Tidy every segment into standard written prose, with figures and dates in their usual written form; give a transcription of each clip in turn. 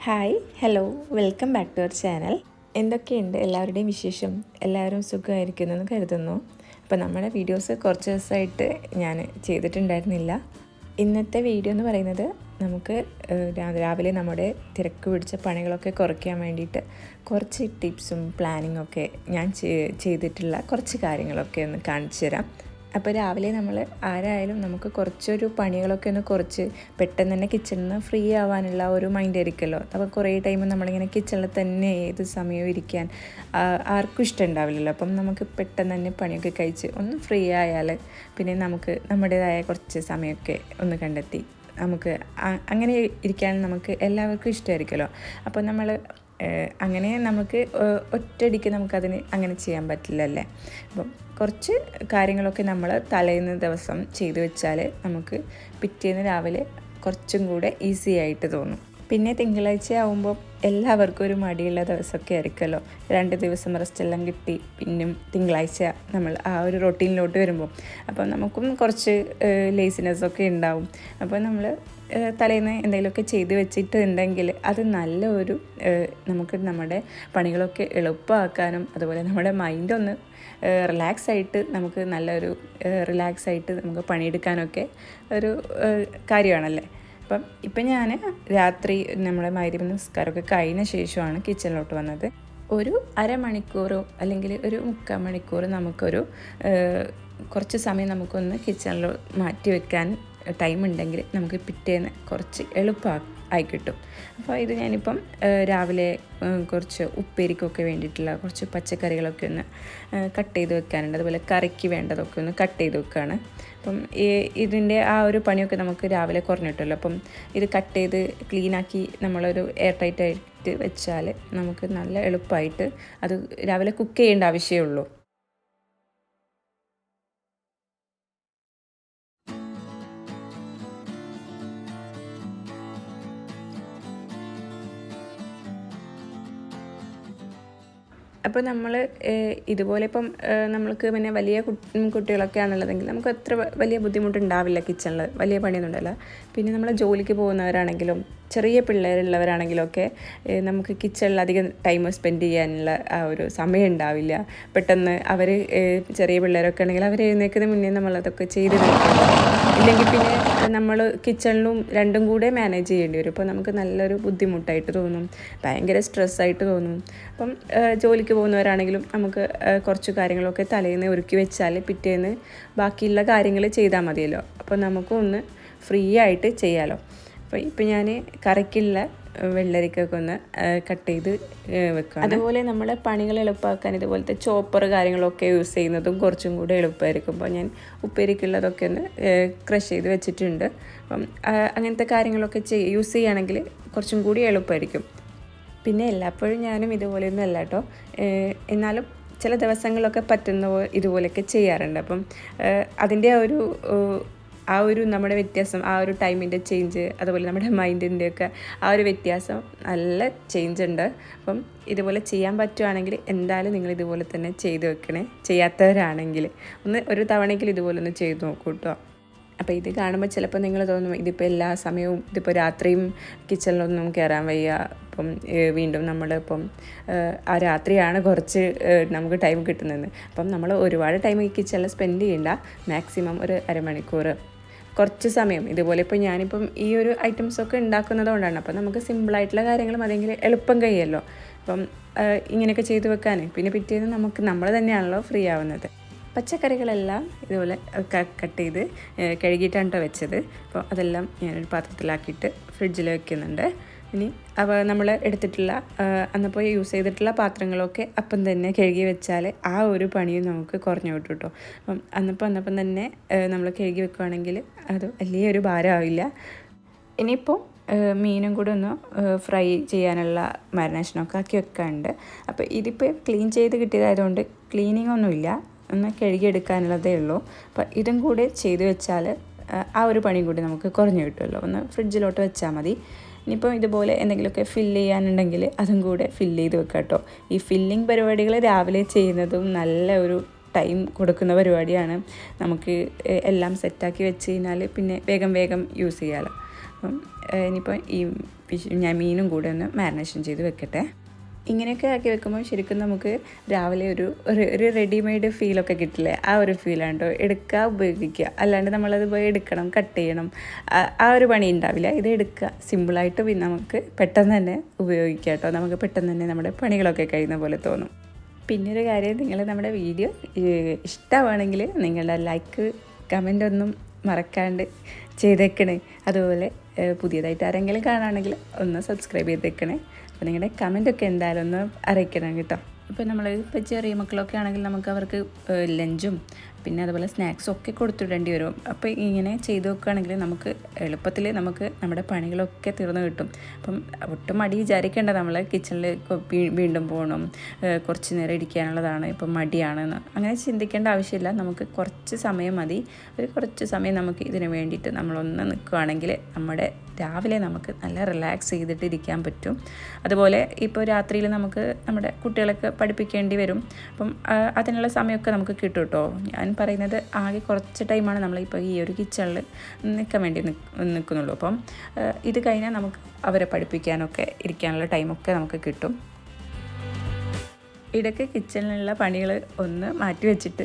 Hi hello welcome back to our channel. എന്തൊക്കെയുണ്ട് എല്ലാവരുടെയും വിശേഷം? എല്ലാവരും സുഖമായിരിക്കുന്നെന്ന് കരുതുന്നു. അപ്പോൾ നമ്മുടെ വീഡിയോസ് കുറച്ച് ദിവസമായിട്ട് ഞാൻ ചെയ്തിട്ടുണ്ടായിരുന്നില്ല. ഇന്നത്തെ വീഡിയോ എന്ന് പറയുന്നത് നമുക്ക് രാവിലെ നമ്മുടെ തിരക്ക് പിടിച്ച പണികളൊക്കെ കുറയ്ക്കാൻ വേണ്ടിയിട്ട് കുറച്ച് ടിപ്സും പ്ലാനിങ്ങും ഒക്കെ ഞാൻ ചെയ്തിട്ടുള്ള കുറച്ച് കാര്യങ്ങളൊക്കെ ഒന്ന് കാണിച്ചു തരാം. അപ്പോൾ രാവിലെ നമ്മൾ ആരായാലും നമുക്ക് കുറച്ചൊരു പണികളൊക്കെ ഒന്ന് കുറച്ച് പെട്ടെന്ന് തന്നെ കിച്ചണിൽ നിന്ന് ഫ്രീ ആവാനുള്ള ഒരു മൈൻഡ് ആയിരിക്കുമല്ലോ. അപ്പോൾ കുറേ ടൈം നമ്മളിങ്ങനെ കിച്ചണിൽ തന്നെ ഏത് സമയവും ഇരിക്കാൻ ആർക്കും ഇഷ്ടമുണ്ടാവില്ലല്ലോ. അപ്പം നമുക്ക് പെട്ടെന്ന് തന്നെ പണിയൊക്കെ കഴിച്ച് ഒന്ന് ഫ്രീ ആയാൽ പിന്നെ നമുക്ക് നമ്മുടേതായ കുറച്ച് സമയമൊക്കെ ഒന്ന് കണ്ടെത്തി നമുക്ക് അങ്ങനെ ഇരിക്കാൻ നമുക്ക് എല്ലാവർക്കും ഇഷ്ടമായിരിക്കുമല്ലോ. അപ്പോൾ നമ്മൾ അങ്ങനെ നമുക്ക് ഒറ്റയടിക്ക് നമുക്കതിന് അങ്ങനെ ചെയ്യാൻ പറ്റില്ലല്ലേ. അപ്പം കുറച്ച് കാര്യങ്ങളൊക്കെ നമ്മൾ തലേന്ന് ദിവസം ചെയ്തു വെച്ചാൽ നമുക്ക് പിറ്റേന്ന് രാവിലെ കുറച്ചും കൂടെ ഈസി ആയിട്ട് തോന്നും. പിന്നെ തിങ്കളാഴ്ച ആകുമ്പോൾ എല്ലാവർക്കും ഒരു മടിയുള്ള ദിവസമൊക്കെ ആയിരിക്കുമല്ലോ. 2 ദിവസം റെസ്റ്റെല്ലാം കിട്ടി പിന്നും തിങ്കളാഴ്ച നമ്മൾ ആ ഒരു റൊട്ടീനിലോട്ട് വരുമ്പോൾ അപ്പോൾ നമുക്കും കുറച്ച് ലേസിനെസ്സൊക്കെ ഉണ്ടാവും. അപ്പോൾ നമ്മൾ തലേന്ന് എന്തെങ്കിലുമൊക്കെ ചെയ്ത് വെച്ചിട്ടുണ്ടെങ്കിൽ അത് നല്ലൊരു നമുക്ക് നമ്മുടെ പണികളൊക്കെ എളുപ്പമാക്കാനും അതുപോലെ നമ്മുടെ മൈൻഡൊന്ന് റിലാക്സായിട്ട് നമുക്ക് നല്ലൊരു റിലാക്സായിട്ട് നമുക്ക് പണിയെടുക്കാനൊക്കെ ഒരു കാര്യമാണല്ലേ. ഇപ്പം ഞാൻ രാത്രി നമ്മുടെ മഗ്‌രിബ് നിസ്കാരമൊക്കെ കഴിഞ്ഞ ശേഷമാണ് കിച്ചണിലോട്ട് വന്നത്. ഒരു അരമണിക്കൂറോ അല്ലെങ്കിൽ ഒരു 3/4 മണിക്കൂർ നമുക്കൊരു കുറച്ച് സമയം നമുക്കൊന്ന് കിച്ചണിൽ മാറ്റി വെക്കാൻ ടൈം ഉണ്ടെങ്കിൽ നമുക്ക് പിറ്റേന്ന് കുറച്ച് എളുപ്പമായി കിട്ടും. അപ്പോൾ ഇത് ഞാനിപ്പം രാവിലെ കുറച്ച് ഉപ്പേരിക്കൊക്കെ വേണ്ടിയിട്ടുള്ള കുറച്ച് പച്ചക്കറികളൊക്കെ ഒന്ന് കട്ട് ചെയ്ത് വെക്കാനുണ്ട്. അതുപോലെ കറിക്ക് വേണ്ടതൊക്കെ ഒന്ന് കട്ട് ചെയ്ത് വെക്കുകയാണ്. അപ്പം ഇതിൻ്റെ ആ ഒരു പണിയൊക്കെ നമുക്ക് രാവിലെ കുറഞ്ഞിട്ടല്ലോ. അപ്പം ഇത് കട്ട് ചെയ്ത് ക്ലീനാക്കി നമ്മളൊരു എയർ ടൈറ്റായിട്ട് വെച്ചാൽ നമുക്ക് നല്ല എളുപ്പമായിട്ട് അത് രാവിലെ കുക്ക് ചെയ്യേണ്ട ആവശ്യമേ ഉള്ളൂ. അപ്പോൾ നമ്മൾ ഇതുപോലെ ഇപ്പം നമ്മൾക്ക് പിന്നെ വലിയ കുട്ടികളൊക്കെ ആണുള്ളതെങ്കിൽ നമുക്ക് അത്ര വലിയ ബുദ്ധിമുട്ടുണ്ടാവില്ല. കിച്ചണിൽ വലിയ പണിയൊന്നും ഉണ്ടാവില്ല. പിന്നെ നമ്മൾ ജോലിക്ക് പോകുന്നവരാണെങ്കിലും ചെറിയ പിള്ളേരുള്ളവരാണെങ്കിലൊക്കെ നമുക്ക് കിച്ചണിൽ അധികം ടൈം സ്പെൻഡ് ചെയ്യാനുള്ള ആ ഒരു സമയം ഉണ്ടാവില്ല. പെട്ടെന്ന് അവർ ചെറിയ പിള്ളേരൊക്കെ ആണെങ്കിൽ അവർ എഴുന്നേൽക്കുന്ന മുന്നേ നമ്മളതൊക്കെ ചെയ്ത് തീർക്കണം. ഇല്ലെങ്കിൽ പിന്നെ നമ്മൾ കിച്ചണിലും രണ്ടും കൂടെ മാനേജ് ചെയ്യേണ്ടി വരും. അപ്പോൾ നമുക്ക് നല്ലൊരു ബുദ്ധിമുട്ടായിട്ട് തോന്നും, ഭയങ്കര സ്ട്രെസ്സായിട്ട് തോന്നും. അപ്പം ജോലിക്ക് പോകുന്നവരാണെങ്കിലും നമുക്ക് കുറച്ച് കാര്യങ്ങളൊക്കെ തലേന്ന് ഒരുക്കി വെച്ചാൽ പിറ്റേന്ന് ബാക്കിയുള്ള കാര്യങ്ങൾ ചെയ്താൽ മതിയല്ലോ. അപ്പോൾ നമുക്കൊന്ന് ഫ്രീ ആയിട്ട് ചെയ്യാമല്ലോ. അപ്പോൾ ഇപ്പം ഞാൻ കറിക്കുള്ള വെള്ളരിക്കൊക്കെ ഒന്ന് കട്ട് ചെയ്ത് വെക്കുക. അതുപോലെ നമ്മൾ പണികൾ എളുപ്പമാക്കാൻ ഇതുപോലത്തെ ചോപ്പർ കാര്യങ്ങളൊക്കെ യൂസ് ചെയ്യുന്നതും കുറച്ചും കൂടെ എളുപ്പമായിരിക്കും. അപ്പോൾ ഞാൻ ഉപ്പേരിക്കുള്ളതൊക്കെ ഒന്ന് ക്രഷ് ചെയ്ത് വെച്ചിട്ടുണ്ട്. അപ്പം അങ്ങനത്തെ കാര്യങ്ങളൊക്കെ യൂസ് ചെയ്യുകയാണെങ്കിൽ കുറച്ചും കൂടി എളുപ്പമായിരിക്കും. പിന്നെ എല്ലായ്പ്പോഴും ഞാനും ഇതുപോലെയൊന്നും അല്ല കേട്ടോ. എന്നാലും ചില ദിവസങ്ങളിലൊക്കെ പറ്റുന്ന ഇതുപോലെയൊക്കെ ചെയ്യാറുണ്ട്. അപ്പം അതിൻ്റെ ആ ഒരു നമ്മുടെ വ്യത്യാസം, ആ ഒരു ടൈമിൻ്റെ ചേഞ്ച്, അതുപോലെ നമ്മുടെ മൈൻഡിൻ്റെയൊക്കെ ആ ഒരു വ്യത്യാസം നല്ല ചേഞ്ച് ഉണ്ട്. അപ്പം ഇതുപോലെ ചെയ്യാൻ പറ്റുവാണെങ്കിൽ എന്തായാലും നിങ്ങൾ ഇതുപോലെ തന്നെ ചെയ്ത് വെക്കണേ. ചെയ്യാത്തവരാണെങ്കിൽ ഒരു തവണയെങ്കിലും ഇതുപോലെ ഒന്ന് ചെയ്ത് നോക്കൂ കേട്ടോ. അപ്പോൾ ഇത് കാണുമ്പോൾ ചിലപ്പോൾ നിങ്ങൾ തോന്നും ഇതിപ്പോൾ എല്ലാ സമയവും ഇതിപ്പോൾ രാത്രിയും കിച്ചണിലൊന്നും കയറാൻ വയ്യ. അപ്പം വീണ്ടും നമ്മളിപ്പം ആ രാത്രിയാണ് കുറച്ച് നമുക്ക് ടൈം കിട്ടുന്നത്. അപ്പം നമ്മൾ ഒരുപാട് ടൈം ഈ കിച്ചണിൽ സ്പെൻഡ് ചെയ്യണ്ട. മാക്സിമം ഒരു അരമണിക്കൂർ കുറച്ച് സമയം ഇതുപോലെ ഇപ്പോൾ ഞാനിപ്പം ഈ ഒരു ഐറ്റംസൊക്കെ ഉണ്ടാക്കുന്നത് കൊണ്ടാണ്. അപ്പം നമുക്ക് സിമ്പിളായിട്ടുള്ള കാര്യങ്ങളും അതെങ്കിൽ എളുപ്പം കഴിയുമല്ലോ. അപ്പം ഇങ്ങനെയൊക്കെ ചെയ്ത് വെക്കാൻ പിന്നെ പിറ്റേന്ന് നമ്മൾ തന്നെയാണല്ലോ ഫ്രീ ആവുന്നത്. പച്ചക്കറികളെല്ലാം ഇതുപോലെ കട്ട് ചെയ്ത് കഴുകിയിട്ടാണ് കേട്ടോ വെച്ചത്. അപ്പോൾ അതെല്ലാം ഞാനൊരു പാത്രത്തിലാക്കിയിട്ട് ഫ്രിഡ്ജിൽ വെക്കുന്നുണ്ട്. ഇനി നമ്മൾ എടുത്തിട്ടുള്ള അന്നപ്പോൾ യൂസ് ചെയ്തിട്ടുള്ള പാത്രങ്ങളൊക്കെ അപ്പം തന്നെ കഴുകി വെച്ചാൽ ആ ഒരു പണിയും നമുക്ക് കുറഞ്ഞു കിട്ടും കേട്ടോ. അപ്പം അന്നപ്പം തന്നെ നമ്മൾ കഴുകി വെക്കുകയാണെങ്കിൽ അത് വലിയൊരു ഭാരമാവില്ല. ഇനിയിപ്പോൾ മീനും കൂടെ ഒന്ന് ഫ്രൈ ചെയ്യാനുള്ള മാരിനേഷനൊക്കെ ആക്കി വെക്കാനുണ്ട്. അപ്പോൾ ഇതിപ്പോൾ ക്ലീൻ ചെയ്ത് കിട്ടിയതായതുകൊണ്ട് ക്ലീനിങ് ഒന്നുമില്ല, ഒന്ന് കഴുകിയെടുക്കാനുള്ളതേ ഉള്ളൂ. അപ്പോൾ ഇതും കൂടെ ചെയ്ത് വെച്ചാൽ ആ ഒരു പണിയും കൂടി നമുക്ക് കുറഞ്ഞു കിട്ടുമല്ലോ. ഒന്ന് ഫ്രിഡ്ജിലോട്ട് വെച്ചാൽ മതി. ഇനിയിപ്പോൾ ഇതുപോലെ എന്തെങ്കിലുമൊക്കെ ഫില്ല് ചെയ്യാനുണ്ടെങ്കിൽ അതും കൂടെ ഫില്ല് ചെയ്ത് വെക്കാം കേട്ടോ. ഈ ഫില്ലിങ് പരിപാടികൾ രാവിലെ ചെയ്യുന്നതും നല്ല ഒരു ടൈം കൊടുക്കുന്ന പരിപാടിയാണ്. നമുക്ക് എല്ലാം സെറ്റാക്കി വെച്ച് കഴിഞ്ഞാൽ പിന്നെ വേഗം യൂസ് ചെയ്യാമല്ലോ. അപ്പം ഇനിയിപ്പോൾ ഈ ഞാൻ മീനും കൂടെ ഒന്ന് മാരിനേഷൻ ചെയ്ത് വെക്കട്ടെ. ഇങ്ങനെയൊക്കെ ആക്കി വെക്കുമ്പോൾ ശരിക്കും നമുക്ക് രാവിലെ ഒരു റെഡിമെയ്ഡ് ഫീലൊക്കെ കിട്ടില്ലേ, ആ ഒരു ഫീലാണ് കേട്ടോ. എടുക്കുക, ഉപയോഗിക്കുക, അല്ലാണ്ട് നമ്മളത് പോയി എടുക്കണം, കട്ട് ചെയ്യണം, ആ ഒരു പണി ഉണ്ടാവില്ല. ഇത് എടുക്കുക, സിമ്പിളായിട്ട് പിന്നെ നമുക്ക് പെട്ടെന്ന് തന്നെ ഉപയോഗിക്കുക കേട്ടോ. നമുക്ക് പെട്ടെന്ന് തന്നെ നമ്മുടെ പണികളൊക്കെ കഴിയുന്ന പോലെ തോന്നും. പിന്നെ ഒരു കാര്യം, നിങ്ങൾ നമ്മുടെ വീഡിയോ ഇഷ്ടമാണെങ്കിൽ നിങ്ങളുടെ ലൈക്ക് കമൻ്റ് ഒന്നും മറക്കാണ്ട് ചെയ്തേക്കണേ. അതുപോലെ പുതിയതായിട്ട് ആരെങ്കിലും കാണുകയാണെങ്കിൽ ഒന്ന് സബ്സ്ക്രൈബ് ചെയ്തേക്കണേ. അപ്പോൾ നിങ്ങളുടെ കമൻറ്റൊക്കെ എന്തായാലും ഒന്ന് അറിയിക്കണം കേട്ടോ. ഇപ്പോൾ നമ്മൾ ഇപ്പോൾ ചെറിയ മക്കളൊക്കെ ആണെങ്കിൽ നമുക്ക് അവർക്ക് ലഞ്ചും പിന്നെ അതുപോലെ സ്നാക്സും ഒക്കെ കൊടുത്തിടേണ്ടി വരും. അപ്പോൾ ഇങ്ങനെ ചെയ്ത് വെക്കുകയാണെങ്കിൽ നമുക്ക് എളുപ്പത്തിൽ നമുക്ക് നമ്മുടെ പണികളൊക്കെ തീർന്നു കിട്ടും. അപ്പം ഒട്ടും മടി വിചാരിക്കേണ്ട, നമ്മൾ കിച്ചണിൽ വീണ്ടും പോകണം, കുറച്ച് നേരം ഇരിക്കാനുള്ളതാണ്, ഇപ്പം മടിയാണെന്ന് അങ്ങനെ ചിന്തിക്കേണ്ട ആവശ്യമില്ല. നമുക്ക് കുറച്ച് സമയം മതി. ഒരു കുറച്ച് സമയം നമുക്ക് ഇതിന് വേണ്ടിയിട്ട് നമ്മളൊന്ന് നിൽക്കുകയാണെങ്കിൽ നമ്മുടെ രാവിലെ നമുക്ക് നല്ല റിലാക്സ് ചെയ്തിട്ട് ഇരിക്കാൻ പറ്റും. അതുപോലെ ഇപ്പോൾ രാത്രിയിൽ നമുക്ക് നമ്മുടെ കുട്ടികളൊക്കെ പഠിപ്പിക്കേണ്ടി വരും. അപ്പം അതിനുള്ള സമയമൊക്കെ നമുക്ക് കിട്ടും കേട്ടോ. ഞാൻ പറയുന്നത് ആകെ കുറച്ച് ടൈമാണ് നമ്മളിപ്പോൾ ഈ ഒരു കിച്ചണിൽ നിൽക്കാൻ വേണ്ടി നിൽക്കുന്നുള്ളൂ. അപ്പം ഇത് കഴിഞ്ഞാൽ നമുക്ക് അവരെ പഠിപ്പിക്കാനൊക്കെ ഇരിക്കാനുള്ള ടൈമൊക്കെ നമുക്ക് കിട്ടും. ഇടയ്ക്ക് കിച്ചണിലുള്ള പണികൾ ഒന്ന് മാറ്റി വെച്ചിട്ട്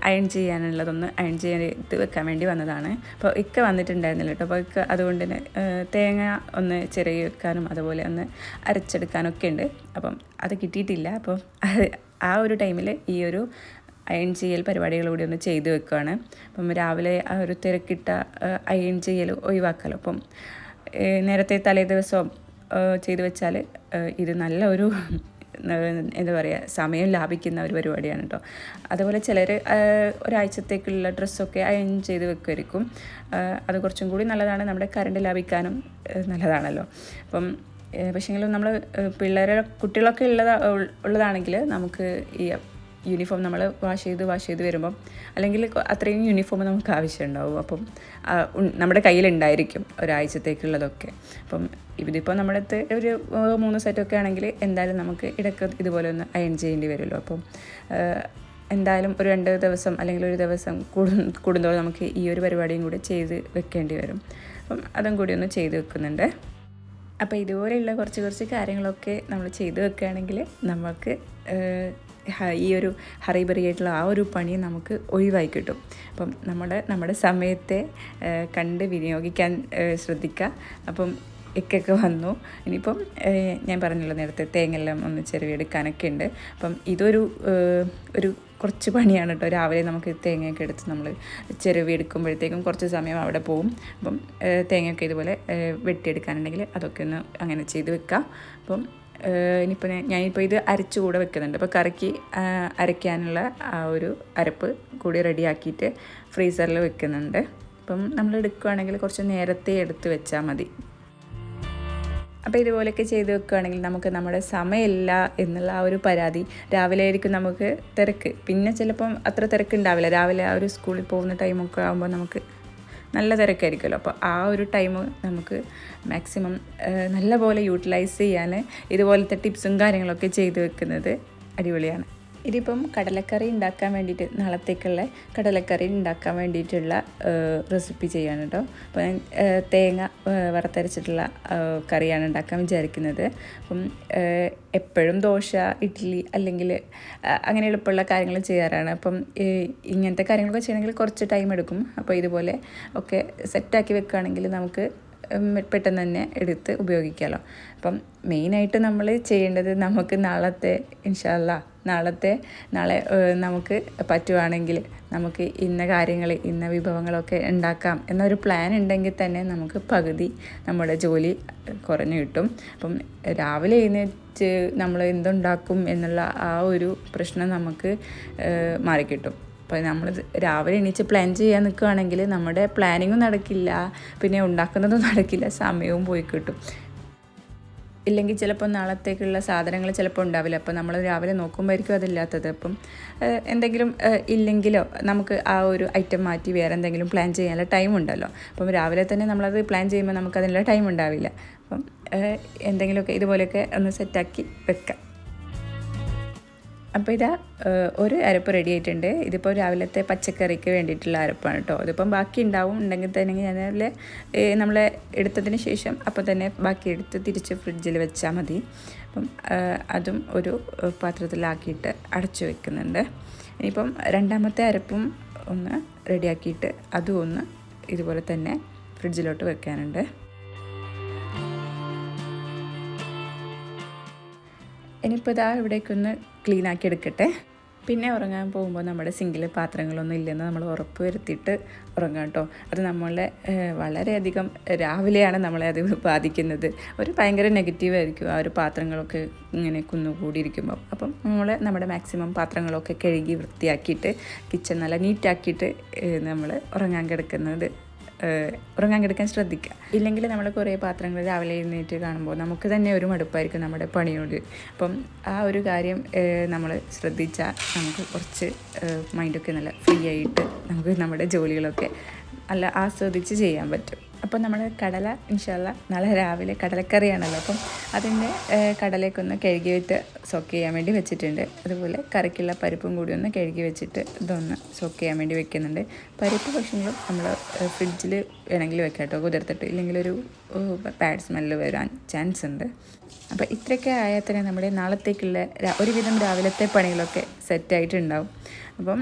അയൺ ചെയ്യാനുള്ളതൊന്ന് അയൺ ചെയ്ത് വെക്കാൻ വേണ്ടി വന്നതാണ്. അപ്പോൾ ഇക്ക വന്നിട്ടുണ്ടായിരുന്നില്ല കേട്ടോ. അപ്പോൾ ഇക്ക അതുകൊണ്ട് തന്നെ തേങ്ങ ഒന്ന് ചിരകി വെക്കാനും അതുപോലെ ഒന്ന് അരച്ചെടുക്കാനൊക്കെ ഉണ്ട്. അപ്പം അത് കിട്ടിയിട്ടില്ല. അപ്പം ആ ഒരു ടൈമിൽ ഈ ഒരു അയൺ ചെയ്യൽ പരിപാടികളൂടെ ഒന്ന് ചെയ്ത് വെക്കുകയാണ്. അപ്പം രാവിലെ ആ ഒരു തിരക്കിട്ട അയൺ ചെയ്യൽ ഒഴിവാക്കാമല്ലോ. അപ്പം നേരത്തെ തലേ ദിവസം ചെയ്ത് വെച്ചാൽ ഇത് നല്ല ഒരു എന്താ പറയുക, സമയം ലാഭിക്കുന്ന ഒരു പരിപാടിയാണ് കേട്ടോ. അതുപോലെ ചിലർ ഒരാഴ്ചത്തേക്കുള്ള ഡ്രസ്സൊക്കെ അയൺ ചെയ്ത് വെക്കുമായിരിക്കും. അത് കുറച്ചും കൂടി നല്ലതാണ്, നമ്മുടെ കറണ്ട് ലാഭിക്കാനും നല്ലതാണല്ലോ. അപ്പം പക്ഷേങ്കിലും നമ്മൾ കുട്ടികളൊക്കെ ഉള്ളതാണെങ്കിൽ നമുക്ക് ഈ യൂണിഫോം നമ്മൾ വാഷ് ചെയ്ത് വരുമ്പം അല്ലെങ്കിൽ അത്രയും യൂണിഫോം നമുക്ക് ആവശ്യമുണ്ടാവും. അപ്പം നമ്മുടെ കയ്യിലുണ്ടായിരിക്കും ഒരാഴ്ചത്തേക്കുള്ളതൊക്കെ. അപ്പം ഇതിപ്പോൾ നമ്മുടെ അടുത്ത് ഒരു 3 സെറ്റൊക്കെ ആണെങ്കിൽ എന്തായാലും നമുക്ക് ഇടയ്ക്ക് ഇതുപോലെ ഒന്ന് അയൺ ചെയ്യേണ്ടി വരുമല്ലോ. അപ്പം എന്തായാലും ഒരു 2 ദിവസം അല്ലെങ്കിൽ ഒരു ദിവസം കൂടുന്തോറും നമുക്ക് ഈ ഒരു പരിപാടിയും കൂടി ചെയ്ത് വെക്കേണ്ടി വരും. അപ്പം അതും കൂടി ഒന്ന് ചെയ്ത് വെക്കുന്നുണ്ട്. അപ്പോൾ ഇതുപോലെയുള്ള കുറച്ച് കാര്യങ്ങളൊക്കെ നമ്മൾ ചെയ്ത് വെക്കുകയാണെങ്കിൽ നമുക്ക് ഈ ഒരു ഹറിബറിയായിട്ടുള്ള ആ ഒരു പണി നമുക്ക് ഒഴിവായി കിട്ടും. അപ്പം നമ്മുടെ സമയത്തെ കണ്ട് വിനിയോഗിക്കാൻ ശ്രദ്ധിക്കുക. അപ്പം ഇക്കൊക്കെ വന്നു. ഇനിയിപ്പം ഞാൻ പറഞ്ഞല്ലോ നേരത്തെ തേങ്ങയെല്ലാം ഒന്ന് ചെരുവിയെടുക്കാനൊക്കെ ഉണ്ട്. അപ്പം ഇതൊരു കുറച്ച് പണിയാണ് കേട്ടോ. രാവിലെ നമുക്ക് തേങ്ങയൊക്കെ എടുത്ത് നമ്മൾ ചെരുവിയെടുക്കുമ്പോഴത്തേക്കും കുറച്ച് സമയം അവിടെ പോകും. അപ്പം തേങ്ങയൊക്കെ ഇതുപോലെ വെട്ടിയെടുക്കാനുണ്ടെങ്കിൽ അതൊക്കെ ഒന്ന് അങ്ങനെ ചെയ്ത് വെക്കാം. അപ്പം ഇനിയിപ്പോൾ ഞാനിപ്പോൾ ഇത് അരച്ച് കൂടെ വെക്കുന്നുണ്ട്. അപ്പോൾ കറിക്ക് അരയ്ക്കാനുള്ള ആ ഒരു അരപ്പ് കൂടി റെഡിയാക്കിയിട്ട് ഫ്രീസറിൽ വെക്കുന്നുണ്ട്. അപ്പം നമ്മൾ എടുക്കുകയാണെങ്കിൽ കുറച്ച് നേരത്തെ എടുത്ത് വെച്ചാൽ മതി. അപ്പോൾ ഇതുപോലെയൊക്കെ ചെയ്ത് വെക്കുകയാണെങ്കിൽ നമുക്ക് നമ്മുടെ സമയമില്ല എന്നുള്ള ആ ഒരു പരാതി, രാവിലെ ആയിരിക്കും നമുക്ക് തിരക്ക്, പിന്നെ ചിലപ്പം അത്ര തിരക്കുണ്ടാവില്ല. രാവിലെ ആ ഒരു സ്കൂളിൽ പോകുന്ന ടൈമൊക്കെ ആകുമ്പോൾ നമുക്ക് നല്ല തിരക്കായിരിക്കുമല്ലോ. അപ്പോൾ ആ ഒരു ടൈം നമുക്ക് മാക്സിമം നല്ലപോലെ യൂട്ടിലൈസ് ചെയ്യാൻ ഇതുപോലത്തെ ടിപ്സും കാര്യങ്ങളൊക്കെ ചെയ്ത് വെക്കുന്നത് അടിപൊളിയാണ്. ഇതിപ്പം കടലക്കറി ഉണ്ടാക്കാൻ വേണ്ടിയിട്ട്, നാളത്തേക്കുള്ള കടലക്കറി ഉണ്ടാക്കാൻ വേണ്ടിയിട്ടുള്ള റെസിപ്പി ചെയ്യാണ് കേട്ടോ. അപ്പോൾ ഞാൻ തേങ്ങ വറുത്തരച്ചിട്ടുള്ള കറിയാണ് ഉണ്ടാക്കാൻ വിചാരിക്കുന്നത്. അപ്പം എപ്പോഴും ദോശ, ഇഡ്ഡലി അല്ലെങ്കിൽ അങ്ങനെ എളുപ്പമുള്ള കാര്യങ്ങൾ ചെയ്യാറാണ്. അപ്പം ഇങ്ങനത്തെ കാര്യങ്ങളൊക്കെ ചെയ്യണമെങ്കിൽ കുറച്ച് ടൈം എടുക്കും. അപ്പോൾ ഇതുപോലെ ഒക്കെ സെറ്റാക്കി വെക്കുകയാണെങ്കിൽ നമുക്ക് പെട്ടെന്ന് തന്നെ എടുത്ത് ഉപയോഗിക്കാമല്ലോ. അപ്പം മെയിനായിട്ട് നമ്മൾ ചെയ്യേണ്ടത്, നമുക്ക് നാളെ നമുക്ക് പറ്റുവാണെങ്കിൽ നമുക്ക് ഇന്ന കാര്യങ്ങൾ, ഇന്ന വിഭവങ്ങളൊക്കെ ഉണ്ടാക്കാം എന്നൊരു പ്ലാൻ ഉണ്ടെങ്കിൽ തന്നെ നമുക്ക് പകുതി നമ്മുടെ ജോലി കുറഞ്ഞു കിട്ടും. അപ്പം രാവിലെ എഴുന്നേറ്റ് നമ്മൾ എന്തുണ്ടാക്കും എന്നുള്ള ആ ഒരു പ്രശ്നം നമുക്ക് മാറിക്കിട്ടും. അപ്പോൾ നമ്മൾ രാവിലെ എണീച്ച് പ്ലാൻ ചെയ്യാൻ നിൽക്കുകയാണെങ്കിൽ നമ്മുടെ പ്ലാനിങ്ങും നടക്കില്ല, പിന്നെ ഉണ്ടാക്കുന്നതും നടക്കില്ല, സമയവും പോയി കിട്ടും. ഇല്ലെങ്കിൽ ചിലപ്പോൾ നാളത്തേക്കുള്ള സാധനങ്ങൾ ചിലപ്പോൾ ഉണ്ടാവില്ല. അപ്പോൾ നമ്മൾ രാവിലെ നോക്കുമ്പോഴായിരിക്കും അതില്ലാത്തത്. അപ്പം എന്തെങ്കിലും ഇല്ലെങ്കിലോ നമുക്ക് ആ ഒരു ഐറ്റം മാറ്റി വേറെ എന്തെങ്കിലും പ്ലാൻ ചെയ്യാനുള്ള ടൈം ഉണ്ടല്ലോ. അപ്പം രാവിലെ തന്നെ നമ്മളത് പ്ലാൻ ചെയ്യുമ്പോൾ നമുക്ക് അതിനുള്ള ടൈം ഉണ്ടാവില്ല. അപ്പം എന്തെങ്കിലുമൊക്കെ ഇതുപോലെയൊക്കെ ഒന്ന് സെറ്റാക്കി വെക്കാം. അപ്പോൾ ഇതാ ഒരു അരപ്പ് റെഡി ആയിട്ടുണ്ട്. ഇതിപ്പോൾ രാവിലത്തെ പച്ചക്കറിക്ക് വേണ്ടിയിട്ടുള്ള അരപ്പാണ് കേട്ടോ. ഇതിപ്പം ബാക്കി ഉണ്ടാവും, ഉണ്ടെങ്കിൽ തന്നെ ഞാൻ നമ്മൾ എടുത്തതിന് ശേഷം അപ്പോൾ തന്നെ ബാക്കി എടുത്ത് തിരിച്ച് ഫ്രിഡ്ജിൽ വെച്ചാൽ മതി. അപ്പം അതും ഒരു പാത്രത്തിലാക്കിയിട്ട് അടച്ചു വെക്കുന്നുണ്ട്. ഇനിയിപ്പം രണ്ടാമത്തെ അരപ്പും ഒന്ന് റെഡിയാക്കിയിട്ട് അതും ഒന്ന് ഇതുപോലെ തന്നെ ഫ്രിഡ്ജിലോട്ട് വെക്കാനുണ്ട്. ഇനിയിപ്പോൾ ഇതാ ഇവിടേക്കൊന്ന് ക്ലീൻ ആക്കി എടുക്കട്ടെ. പിന്നെ ഉറങ്ങാൻ പോകുമ്പോൾ നമ്മുടെ സിങ്കിൽ പാത്രങ്ങളൊന്നും ഇല്ലെന്ന് നമ്മൾ ഉറപ്പ് വരുത്തിയിട്ട് ഉറങ്ങാം കേട്ടോ. അത് നമ്മളെ വളരെയധികം രാവിലെയാണ് നമ്മളെ അത് ബാധിക്കുന്നത്. ഒരു ഭയങ്കര നെഗറ്റീവായിരിക്കും ആ ഒരു പാത്രങ്ങളൊക്കെ ഇങ്ങനെ കുന്നുകൂടിയിരിക്കുമ്പോൾ. അപ്പം നമ്മുടെ മാക്സിമം പാത്രങ്ങളൊക്കെ കഴുകി വൃത്തിയാക്കിയിട്ട് കിച്ചൺ നല്ല നീറ്റാക്കിയിട്ട് നമ്മൾ ഉറങ്ങാൻ കിടക്കാൻ ശ്രദ്ധിക്കുക. ഇല്ലെങ്കിൽ നമ്മൾ കുറേ പാത്രങ്ങൾ രാവിലെ എഴുന്നേറ്റ് കാണുമ്പോൾ നമുക്ക് തന്നെ ഒരു മടുപ്പായിരിക്കും നമ്മുടെ പണിയോട്. അപ്പം ആ ഒരു കാര്യം നമ്മൾ ശ്രദ്ധിച്ചാൽ നമുക്ക് കുറച്ച് മൈൻഡൊക്കെ നല്ല ഫ്രീ ആയിട്ട് നമുക്ക് നമ്മുടെ ജോലികളൊക്കെ നല്ല ആസ്വദിച്ച് ചെയ്യാൻ പറ്റും. അപ്പം നമ്മൾ കടല ഇൻഷാല്ല നാളെ രാവിലെ കടലക്കറിയാണല്ലോ, അപ്പം അതിൻ്റെ കടലയൊക്കെ ഒന്ന് കഴുകിയിട്ട് സോക്ക് ചെയ്യാൻ വേണ്ടി വെച്ചിട്ടുണ്ട്. അതുപോലെ കറിക്കുള്ള പരിപ്പും കൂടി ഒന്ന് കഴുകി വെച്ചിട്ട് ഇതൊന്ന് സോക്ക് ചെയ്യാൻ വേണ്ടി വെക്കുന്നുണ്ട്. പരിപ്പ് പക്ഷെങ്കിലും നമ്മൾ ഫ്രിഡ്ജിൽ വേണമെങ്കിൽ വെക്കാം കേട്ടോ, കുതിർത്തിട്ട്, ഇല്ലെങ്കിലൊരു ബാഡ് സ്മെല്ല് വരാൻ ചാൻസ് ഉണ്ട്. അപ്പോൾ ഇത്രയൊക്കെ ആയാൽ തന്നെ നമ്മുടെ നാളത്തേക്കുള്ള ഒരുവിധം രാവിലത്തെ പണികളൊക്കെ സെറ്റായിട്ടുണ്ടാവും. അപ്പം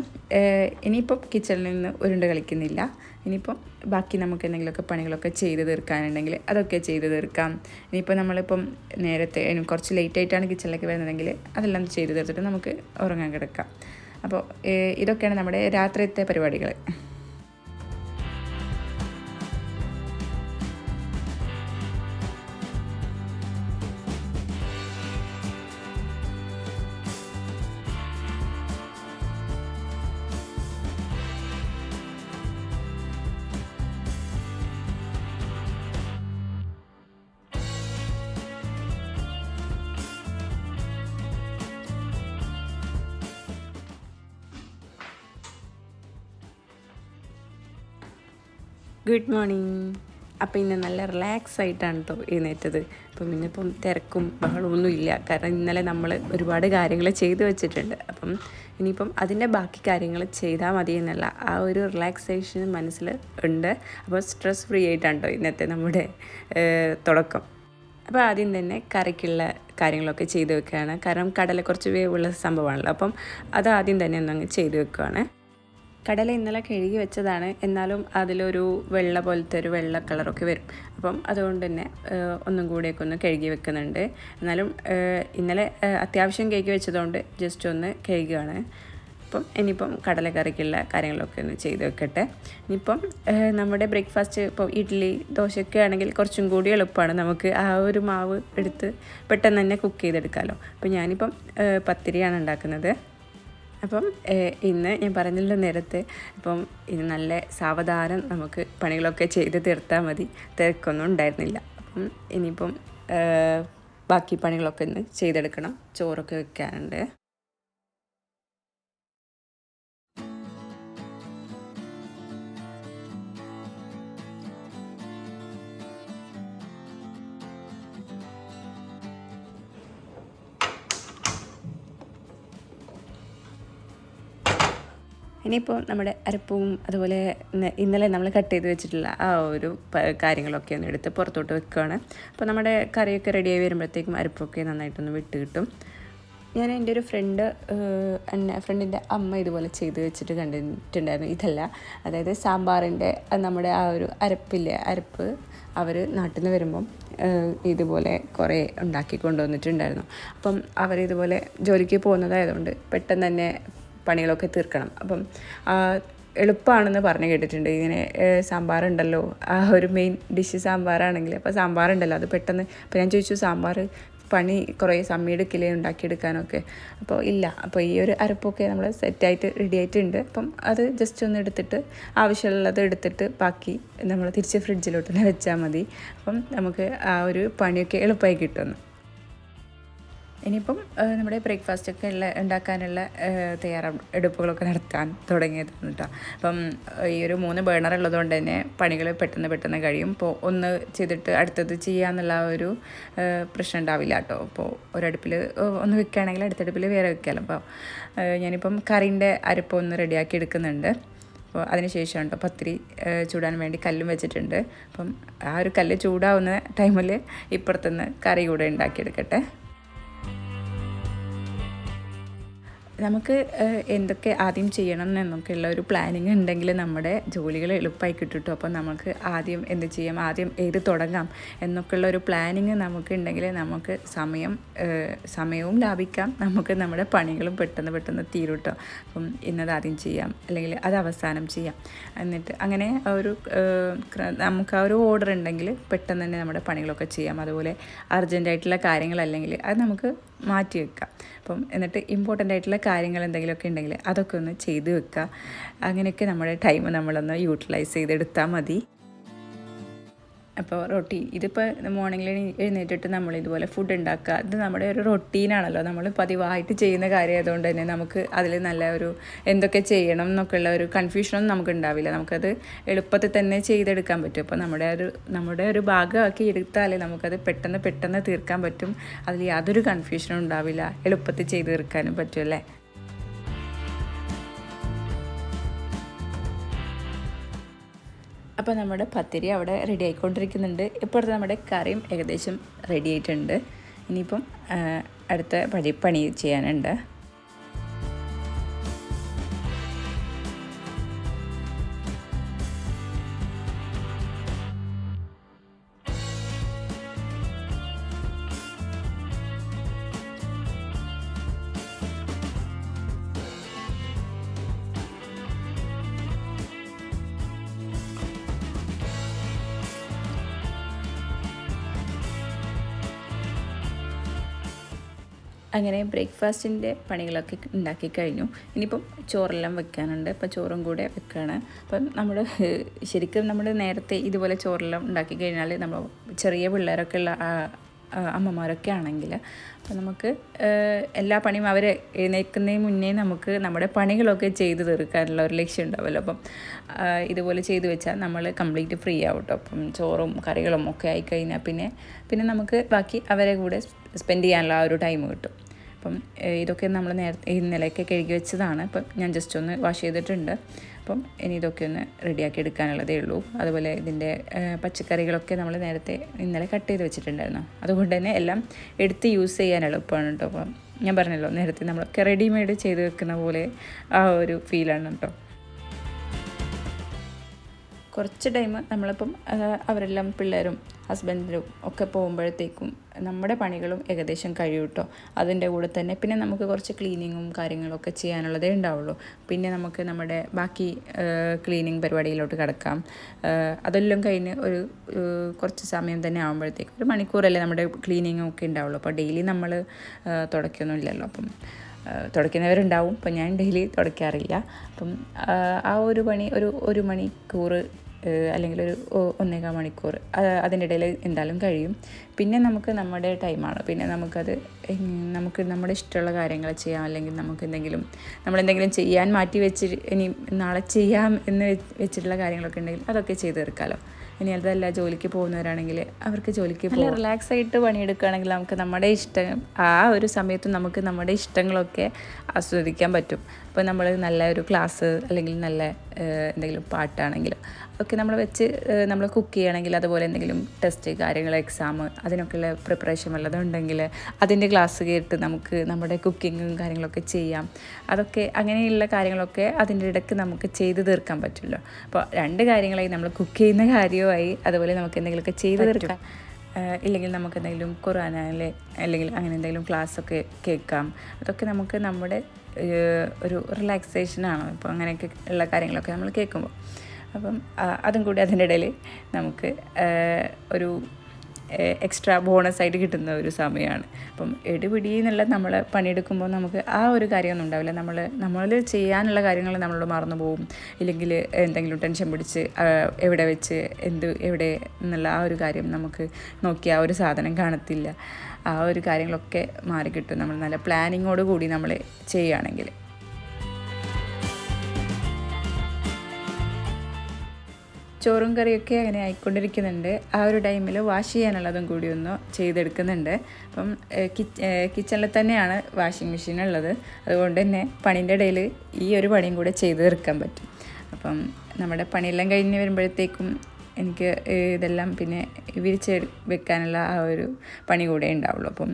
ഇനിയിപ്പം കിച്ചണിൽ നിന്ന് ഉരുണ്ട് കളിക്കുന്നില്ല. ഇനിയിപ്പം ബാക്കി നമുക്ക് എന്തെങ്കിലുമൊക്കെ പണികളൊക്കെ ചെയ്ത് തീർക്കാനുണ്ടെങ്കിൽ അതൊക്കെ ചെയ്ത് തീർക്കാം. ഇനിയിപ്പോൾ നമ്മളിപ്പം നേരത്തെ കുറച്ച് ലേറ്റായിട്ടാണ് കിച്ചണിലേക്ക് വരുന്നതെങ്കിൽ അതെല്ലാം ചെയ്ത് തീർത്തിട്ട് നമുക്ക് ഉറങ്ങാൻ കിടക്കാം. അപ്പോൾ ഇതൊക്കെയാണ് നമ്മുടെ രാത്രിയത്തെ പരിപാടികൾ. Good morning. അപ്പോൾ ഇന്ന് നല്ല റിലാക്സ് ആയിട്ടാണ് കേട്ടോ എഴുന്നേറ്റത്. അപ്പം ഇന്നിപ്പം തിരക്കും ബഹളമൊന്നും ഇല്ല. കാരണം ഇന്നലെ നമ്മൾ ഒരുപാട് കാര്യങ്ങൾ ചെയ്തു വെച്ചിട്ടുണ്ട്. അപ്പം ഇനിയിപ്പം അതിൻ്റെ ബാക്കി കാര്യങ്ങൾ ചെയ്താൽ മതി എന്നുള്ള ആ ഒരു റിലാക്സേഷൻ മനസ്സിൽ ഉണ്ട്. അപ്പോൾ സ്ട്രെസ് ഫ്രീ ആയിട്ടാണ് കേട്ടോ ഇന്നത്തെ നമ്മുടെ തുടക്കം. അപ്പോൾ ആദ്യം തന്നെ കറിക്കുള്ള കാര്യങ്ങളൊക്കെ ചെയ്ത് വെക്കുകയാണ്. കാരണം കടല കുറച്ച് വേവുള്ള സംഭവമാണല്ലോ, അപ്പം അത് ആദ്യം തന്നെ ഒന്നങ്ങ് ചെയ്ത് വെക്കുകയാണ്. കടല ഇന്നലെ കഴുകി വെച്ചതാണ്, എന്നാലും അതിലൊരു വെള്ള പോലത്തെ ഒരു വെള്ള കളറൊക്കെ വരും. അപ്പം അതുകൊണ്ട് തന്നെ ഒന്നും കൂടെയൊക്കെ ഒന്ന് കഴുകി വെക്കുന്നുണ്ട്. എന്നാലും ഇന്നലെ അത്യാവശ്യം കഴുകി വെച്ചതുകൊണ്ട് ജസ്റ്റ് ഒന്ന് കഴുകുകയാണ്. അപ്പം ഇനിയിപ്പം കടലക്കറിക്കുള്ള കാര്യങ്ങളൊക്കെ ഒന്ന് ചെയ്ത് വെക്കട്ടെ. ഇനിയിപ്പം നമ്മുടെ ബ്രേക്ക്ഫാസ്റ്റ് ഇപ്പോൾ ഇഡ്ഡലി ദോശയൊക്കെ ആണെങ്കിൽ കുറച്ചും കൂടി എളുപ്പമാണ്. നമുക്ക് ആ ഒരു മാവ് എടുത്ത് പെട്ടെന്ന് തന്നെ കുക്ക് ചെയ്തെടുക്കാമല്ലോ. അപ്പോൾ ഞാനിപ്പം പത്തിരിയാണ് ഉണ്ടാക്കുന്നത്. അപ്പം ഇന്ന് ഞാൻ പറഞ്ഞല്ലോ നേരത്തെ, അപ്പം ഇന്ന് നല്ല സാവധാനം നമുക്ക് പണികളൊക്കെ ചെയ്ത് തീർത്താൽ മതി, തിരക്കൊന്നും ഉണ്ടായിരുന്നില്ല. അപ്പം ഇനിയിപ്പം ബാക്കി പണികളൊക്കെ ഒന്ന് ചെയ്തെടുക്കണം. ചോറൊക്കെ വെക്കാനുണ്ട്. ഇനിയിപ്പോൾ നമ്മുടെ അരപ്പവും അതുപോലെ ഇന്നലെ നമ്മൾ കട്ട് ചെയ്ത് വെച്ചിട്ടുള്ള ആ ഒരു കാര്യങ്ങളൊക്കെ ഒന്ന് എടുത്ത് പുറത്തോട്ട് വെക്കുകയാണ്. അപ്പോൾ നമ്മുടെ കറിയൊക്കെ റെഡിയായി വരുമ്പോഴത്തേക്കും അരപ്പൊക്കെ നന്നായിട്ടൊന്ന് വിട്ട് കിട്ടും. ഞാൻ എൻ്റെ ഒരു ഫ്രണ്ടിൻ്റെ അമ്മ ഇതുപോലെ ചെയ്ത് വെച്ചിട്ട് കണ്ടിട്ടുണ്ടായിരുന്നു. ഇതല്ല, അതായത് സാമ്പാറിൻ്റെ നമ്മുടെ ആ ഒരു അരപ്പ് അവർ നാട്ടിൽ നിന്ന് വരുമ്പം ഇതുപോലെ കുറേ ഉണ്ടാക്കി കൊണ്ടുവന്നിട്ടുണ്ടായിരുന്നു. അപ്പം അവരിതുപോലെ ജോലിക്ക് പോകുന്നതായതുകൊണ്ട് പെട്ടെന്ന് തന്നെ പണികളൊക്കെ തീർക്കണം. അപ്പം എളുപ്പമാണെന്ന് പറഞ്ഞ് കേട്ടിട്ടുണ്ട്. ഇങ്ങനെ സാമ്പാറുണ്ടല്ലോ, ആ ഒരു മെയിൻ ഡിഷ് സാമ്പാറാണെങ്കിൽ, അപ്പോൾ സാമ്പാറുണ്ടല്ലോ അത് പെട്ടെന്ന്. അപ്പോൾ ഞാൻ ചോദിച്ചു, സാമ്പാർ പണി കുറേ സമയം എടുക്കില്ലേ ഉണ്ടാക്കിയെടുക്കാനൊക്കെ? അപ്പോൾ ഇല്ല. അപ്പോൾ ഈ ഒരു അരപ്പൊക്കെ നമ്മൾ സെറ്റായിട്ട് റെഡി ആയിട്ടുണ്ട്. അപ്പം അത് ജസ്റ്റ് ഒന്ന് എടുത്തിട്ട് ആവശ്യമുള്ളത് എടുത്തിട്ട് ബാക്കി നമ്മൾ തിരിച്ച് ഫ്രിഡ്ജിലോട്ട് തന്നെ വെച്ചാൽ മതി. അപ്പം നമുക്ക് ആ ഒരു പണിയൊക്കെ എളുപ്പമായി കിട്ടുന്നു. ഇനിയിപ്പം നമ്മുടെ ബ്രേക്ക്ഫാസ്റ്റൊക്കെ ഉണ്ടാക്കാനുള്ള തയ്യാറെടുപ്പുകളൊക്കെ നടത്താൻ തുടങ്ങിയതാണ് കേട്ടോ. അപ്പം ഈ ഒരു 3 ബേണർ ഉള്ളതുകൊണ്ട് തന്നെ പണികൾ പെട്ടെന്ന് കഴിയും. ഇപ്പോൾ ഒന്ന് ചെയ്തിട്ട് അടുത്തത് ചെയ്യാന്നുള്ള ഒരു പ്രശ്നം ഉണ്ടാവില്ല കേട്ടോ. അപ്പോൾ ഒരടുപ്പിൽ ഒന്ന് വെക്കുകയാണെങ്കിൽ അടുത്തടുപ്പിൽ വേറെ വെക്കാമല്ലോ. അപ്പോൾ ഞാനിപ്പം കറീൻ്റെ അരപ്പ് ഒന്ന് റെഡിയാക്കി എടുക്കുന്നുണ്ട്. അപ്പോൾ അതിന് ശേഷം കേട്ടോ പത്തിരി ചൂടാൻ വേണ്ടി കല്ലും വെച്ചിട്ടുണ്ട്. അപ്പം ആ ഒരു കല്ല് ചൂടാവുന്ന ടൈമിൽ ഇപ്പുറത്തുനിന്ന് കറി കൂടെ ഉണ്ടാക്കിയെടുക്കട്ടെ. നമുക്ക് എന്തൊക്കെ ആദ്യം ചെയ്യണം എന്നൊക്കെയുള്ള ഒരു പ്ലാനിങ് ഉണ്ടെങ്കിൽ നമ്മുടെ ജോലികൾ എളുപ്പമായി കിട്ടും. അപ്പോൾ നമുക്ക് ആദ്യം എന്ത് ചെയ്യാം, ആദ്യം ഏത് തുടങ്ങാം എന്നൊക്കെയുള്ള ഒരു പ്ലാനിങ് നമുക്ക് ഉണ്ടെങ്കിൽ നമുക്ക് സമയവും ലാഭിക്കാം, നമുക്ക് നമ്മുടെ പണികളും പെട്ടെന്ന് തീരും കേട്ടോ. അപ്പം ഇന്നത് ആദ്യം ചെയ്യാം അല്ലെങ്കിൽ അത് അവസാനം ചെയ്യാം. എന്നിട്ട് അങ്ങനെ നമുക്ക് ആ ഒരു ഓർഡർ ഉണ്ടെങ്കിൽ പെട്ടെന്ന് തന്നെ നമ്മുടെ പണികളൊക്കെ ചെയ്യാം. അതുപോലെ അർജൻറ്റായിട്ടുള്ള കാര്യങ്ങളല്ലെങ്കിൽ അത് നമുക്ക് മാറ്റി വെക്കാം. അപ്പം എന്നിട്ട് ഇമ്പോർട്ടൻ്റ് ആയിട്ടുള്ള കാര്യങ്ങൾ എന്തെങ്കിലുമൊക്കെ ഉണ്ടെങ്കിൽ അതൊക്കെ ഒന്ന് ചെയ്ത് വെക്കുക. അങ്ങനെയൊക്കെ നമ്മുടെ ടൈം നമ്മളൊന്ന് യൂട്ടിലൈസ് ചെയ്തെടുത്താൽ മതി. അപ്പോൾ ഇതിപ്പോൾ മോർണിംഗിൽ എഴുന്നേറ്റിട്ട് നമ്മൾ ഇതുപോലെ ഫുഡ് ഉണ്ടാക്കുക, ഇത് നമ്മുടെ ഒരു റൊട്ടീനാണല്ലോ, നമ്മൾ പതിവായിട്ട് ചെയ്യുന്ന കാര്യം ആയതുകൊണ്ട് തന്നെ നമുക്ക് അതിൽ നല്ല ഒരു എന്തൊക്കെ ചെയ്യണം എന്നൊക്കെയുള്ള ഒരു കൺഫ്യൂഷനൊന്നും നമുക്ക് ഉണ്ടാവില്ല. നമുക്കത് എളുപ്പത്തിൽ തന്നെ ചെയ്തെടുക്കാൻ പറ്റും. അപ്പോൾ നമ്മുടെ ഒരു ഭാഗമാക്കി എടുത്താലേ നമുക്കത് പെട്ടെന്ന് തീർക്കാൻ പറ്റും. അതിൽ യാതൊരു കൺഫ്യൂഷനും ഉണ്ടാവില്ല, എളുപ്പത്തിൽ ചെയ്ത് തീർക്കാനും പറ്റുമല്ലേ. അപ്പോൾ നമ്മുടെ പത്തിരി അവിടെ റെഡി ആയിക്കൊണ്ടിരിക്കുന്നുണ്ട്. ഇപ്പോഴത്തെ നമ്മുടെ കറിയും ഏകദേശം റെഡി ആയിട്ടുണ്ട്. ഇനിയിപ്പം അടുത്ത പണി ചെയ്യാനുണ്ട്. അങ്ങനെ ബ്രേക്ക്ഫാസ്റ്റിൻ്റെ പണികളൊക്കെ ഉണ്ടാക്കി കഴിഞ്ഞു. ഇനിയിപ്പം ചോറെല്ലാം വെക്കാനുണ്ട്. അപ്പോൾ ചോറും കൂടെ വെക്കുകയാണ്. അപ്പം ശരിക്കും നമ്മൾ നേരത്തെ ഇതുപോലെ ചോറെല്ലാം ഉണ്ടാക്കി കഴിഞ്ഞാൽ നമ്മൾ ചെറിയ പിള്ളേരൊക്കെ ഉള്ള അമ്മമാരൊക്കെ ആണെങ്കിൽ അപ്പോൾ നമുക്ക് എല്ലാ പണിയും അവർ എഴുന്നേൽക്കുന്നതിന് മുന്നേ നമുക്ക് നമ്മുടെ പണികളൊക്കെ ചെയ്ത് തീർക്കാനുള്ള ഒരു ലക്ഷ്യം ഉണ്ടാവുമല്ലോ. അപ്പം ഇതുപോലെ ചെയ്തു വെച്ചാൽ നമ്മൾ കംപ്ലീറ്റ് ഫ്രീ ആവും കേട്ടോ. അപ്പം ചോറും കറികളും ഒക്കെ ആയിക്കഴിഞ്ഞാൽ പിന്നെ നമുക്ക് ബാക്കി അവരെ കൂടെ സ്പെൻഡ് ചെയ്യാനുള്ള ആ ഒരു ടൈം കിട്ടും. അപ്പം ഇതൊക്കെ നമ്മൾ ഇന്നലെയൊക്കെ കഴുകി വെച്ചതാണ്. അപ്പം ഞാൻ ജസ്റ്റ് ഒന്ന് വാഷ് ചെയ്തിട്ടുണ്ട്. അപ്പം ഇനി ഇതൊക്കെ ഒന്ന് റെഡിയാക്കി എടുക്കാനുള്ളതേ ഉള്ളൂ. അതുപോലെ ഇതിൻ്റെ പച്ചക്കറികളൊക്കെ നമ്മൾ ഇന്നലെ കട്ട് ചെയ്ത് വെച്ചിട്ടുണ്ടായിരുന്നു. അതുകൊണ്ട് തന്നെ എല്ലാം എടുത്ത് യൂസ് ചെയ്യാൻ എളുപ്പമാണ് കേട്ടോ. അപ്പം ഞാൻ പറഞ്ഞല്ലോ, നേരത്തെ നമ്മളൊക്കെ റെഡിമെയ്ഡ് ചെയ്ത് വെക്കുന്ന പോലെ ആ ഒരു ഫീലാണ് കേട്ടോ. കുറച്ച് ടൈം നമ്മളിപ്പം അവരെല്ലാം പിള്ളേരും ഹസ്ബൻഡിനും ഒക്കെ പോകുമ്പോഴത്തേക്കും നമ്മുടെ പണികളും ഏകദേശം കഴിയും കേട്ടോ. അതിൻ്റെ കൂടെ തന്നെ പിന്നെ നമുക്ക് കുറച്ച് ക്ലീനിങ്ങും കാര്യങ്ങളൊക്കെ ചെയ്യാനുള്ളതേ ഉണ്ടാവുള്ളൂ. പിന്നെ നമുക്ക് നമ്മുടെ ബാക്കി ക്ലീനിങ് പരിപാടിയിലോട്ട് കിടക്കാം. അതെല്ലാം കഴിഞ്ഞ് ഒരു കുറച്ച് സമയം തന്നെ ആകുമ്പോഴത്തേക്കും 1 മണിക്കൂറല്ലേ നമ്മുടെ ക്ലീനിങ്ങും ഒക്കെ ഉണ്ടാവുള്ളൂ. അപ്പോൾ ഡെയിലി നമ്മൾ തുടയ്ക്കൊന്നുമില്ലല്ലോ. അപ്പം തുടയ്ക്കുന്നവരുണ്ടാവും. അപ്പം ഞാൻ ഡെയിലി തുടയ്ക്കാറില്ല. അപ്പം ആ ഒരു പണി ഒരു മണിക്കൂർ അല്ലെങ്കിൽ ഒരു 1.25 മണിക്കൂർ അതിൻ്റെ ഇടയിൽ എന്തായാലും കഴിയും. പിന്നെ നമുക്ക് നമ്മുടെ ടൈമാണ്. പിന്നെ നമുക്ക് നമ്മുടെ ഇഷ്ടമുള്ള കാര്യങ്ങൾ ചെയ്യാം. അല്ലെങ്കിൽ നമ്മളെന്തെങ്കിലും ചെയ്യാൻ മാറ്റി വെച്ച് ഇനി നാളെ ചെയ്യാം എന്ന് വെച്ചിട്ടുള്ള കാര്യങ്ങളൊക്കെ ഉണ്ടെങ്കിൽ അതൊക്കെ ചെയ്ത് തീർക്കാമല്ലോ. ഇനി അതല്ല, ജോലിക്ക് പോകുന്നവരാണെങ്കിൽ അവർക്ക് ജോലിക്ക് നല്ല റിലാക്സ് ആയിട്ട് പണിയെടുക്കുകയാണെങ്കിൽ നമുക്ക് നമ്മുടെ ഇഷ്ടം ആ ഒരു സമയത്ത് നമുക്ക് നമ്മുടെ ഇഷ്ടങ്ങളൊക്കെ ആസ്വദിക്കാൻ പറ്റും. അപ്പോൾ നമ്മൾ നല്ല ഒരു ക്ലാസ് അല്ലെങ്കിൽ നല്ല എന്തെങ്കിലും പാട്ടാണെങ്കിലും ഒക്കെ നമ്മൾ കുക്ക് ചെയ്യണമെങ്കിൽ, അതുപോലെ എന്തെങ്കിലും ടെസ്റ്റ് കാര്യങ്ങൾ എക്സാം അതിനൊക്കെയുള്ള പ്രിപ്പറേഷൻ വല്ലതുണ്ടെങ്കിൽ അതിൻ്റെ ക്ലാസ് കേട്ട് നമുക്ക് നമ്മുടെ കുക്കിങ്ങും കാര്യങ്ങളൊക്കെ ചെയ്യാം. അതൊക്കെ അങ്ങനെയുള്ള കാര്യങ്ങളൊക്കെ അതിൻ്റെ ഇടയ്ക്ക് നമുക്ക് ചെയ്ത് തീർക്കാൻ പറ്റുമല്ലോ. അപ്പോൾ 2 കാര്യങ്ങളായി, നമ്മൾ കുക്ക് ചെയ്യുന്ന കാര്യമായി അതുപോലെ നമുക്ക് എന്തെങ്കിലുമൊക്കെ ചെയ്ത് തീർക്കാം. ഇല്ലെങ്കിൽ നമുക്ക് എന്തെങ്കിലും ഖുർആനിലെ അല്ലെങ്കിൽ അങ്ങനെ എന്തെങ്കിലും ക്ലാസ്സൊക്കെ കേൾക്കാം. അതൊക്കെ നമുക്ക് നമ്മുടെ ഒരു റിലാക്സേഷനാണ്. അപ്പോൾ അങ്ങനെയൊക്കെ ഉള്ള കാര്യങ്ങളൊക്കെ നമ്മൾ കേൾക്കുമ്പോൾ അപ്പം അതും കൂടി അതിൻ്റെ ഇടയിൽ നമുക്ക് ഒരു എക്സ്ട്രാ ബോണസായിട്ട് കിട്ടുന്ന ഒരു സമയമാണ്. അപ്പം എടുപിടി എന്നുള്ള നമ്മൾ പണിയെടുക്കുമ്പോൾ നമുക്ക് ആ ഒരു കാര്യമൊന്നും ഉണ്ടാവില്ല. നമ്മൾ ചെയ്യാനുള്ള കാര്യങ്ങൾ നമ്മളോട് മറന്നു പോകും, ഇല്ലെങ്കിൽ എന്തെങ്കിലും ടെൻഷൻ പിടിച്ച് എവിടെ വെച്ച് എവിടെ എന്നുള്ള ആ ഒരു കാര്യം നമുക്ക് നോക്കി ആ ഒരു സാധനം കാണത്തില്ല. ആ ഒരു കാര്യങ്ങളൊക്കെ മാറിക്കിട്ടും നമ്മൾ നല്ല പ്ലാനിങ്ങോട് കൂടി നമ്മൾ ചെയ്യുകയാണെങ്കിൽ. ചോറും കറിയൊക്കെ അങ്ങനെ ആയിക്കൊണ്ടിരിക്കുന്നുണ്ട്. ആ ഒരു ടൈമിൽ വാഷ് ചെയ്യാനുള്ളതും കൂടി ഒന്ന് ചെയ്തെടുക്കുന്നുണ്ട്. അപ്പം കിച്ചണിൽ തന്നെയാണ് വാഷിംഗ് മെഷീൻ ഉള്ളത്. അതുകൊണ്ട് തന്നെ പണീൻ്റെ ഇടയിൽ ഈ ഒരു പണിയും കൂടെ ചെയ്ത് തീർക്കാൻ പറ്റും. അപ്പം നമ്മുടെ പണിയെല്ലാം കഴിഞ്ഞ് വരുമ്പോഴത്തേക്കും എനിക്ക് ഇതെല്ലാം പിന്നെ വിരിച്ച് വെക്കാനുള്ള ആ ഒരു പണി കൂടെ ഉണ്ടാവുള്ളൂ. അപ്പം